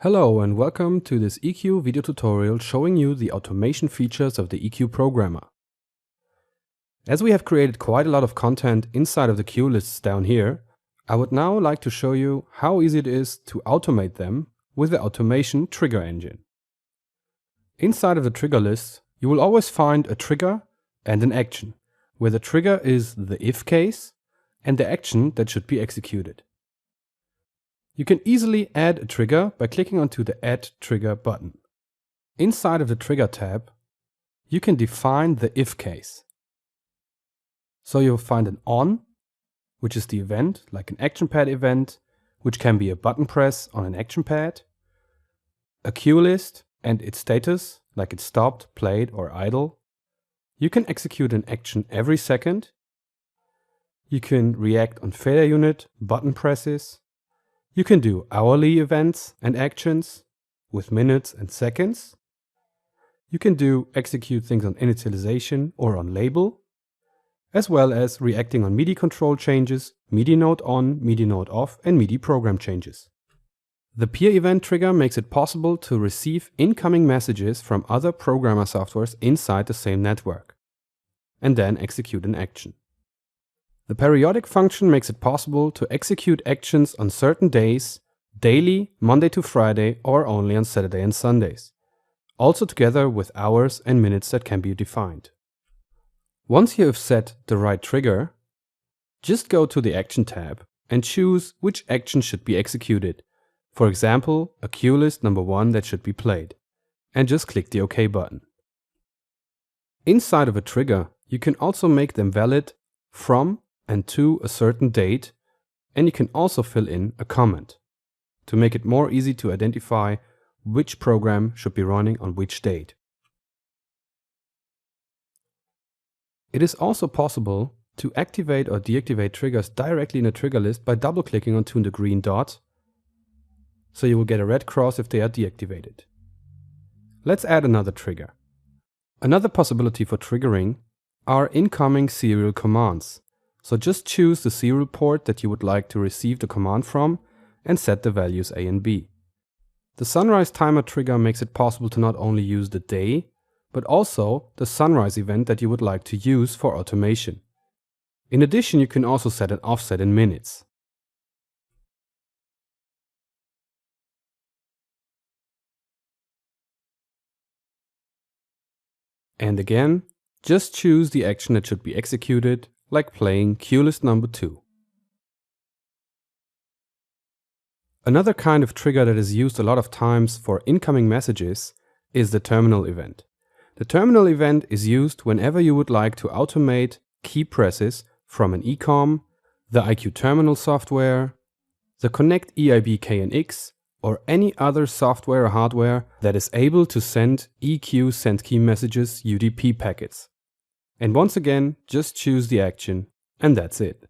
Hello and welcome to this EQ video tutorial showing you the automation features of the EQ programmer. As we have created quite a lot of content inside of the cue lists down here, I would now like to show you how easy it is to automate them with the automation trigger engine. Inside of the trigger list, you will always find a trigger and an action, where the trigger is the if case and the action that should be executed. You can easily add a trigger by clicking onto the Add Trigger button. Inside of the Trigger tab, you can define the if case. So you'll find an on, which is the event, like an action pad event, which can be a button press on an action pad, a cue list and its status, like it's stopped, played or idle. You can execute an action every second. You can react on failure unit, button presses. You can do hourly events and actions with minutes and seconds. You can execute things on initialization or on label, as well as reacting on MIDI control changes, MIDI note on, MIDI note off, and MIDI program changes. The peer event trigger makes it possible to receive incoming messages from other programmer softwares inside the same network, and then execute an action. The periodic function makes it possible to execute actions on certain days, daily, Monday to Friday, or only on Saturday and Sundays, also together with hours and minutes that can be defined. Once you have set the right trigger, just go to the Action tab and choose which action should be executed. For example, a cue list number 1 that should be played, and just click the OK button. Inside of a trigger, you can also make them valid from and to a certain date, and you can also fill in a comment to make it more easy to identify which program should be running on which date. It is also possible to activate or deactivate triggers directly in a trigger list by double-clicking onto the green dot, so you will get a red cross if they are deactivated. Let's add another trigger. Another possibility for triggering are incoming serial commands. So just choose the serial port that you would like to receive the command from and set the values A and B. The sunrise timer trigger makes it possible to not only use the day, but also the sunrise event that you would like to use for automation. In addition, you can also set an offset in minutes. And again, just choose the action that should be executed, like playing cue list number 2. Another kind of trigger that is used a lot of times for incoming messages is the terminal event. The terminal event is used whenever you would like to automate key presses from an ECOM, the IQ terminal software, the Connect EIB KNX, or any other software or hardware that is able to send EQ send key messages UDP packets. And once again, just choose the action, and that's it.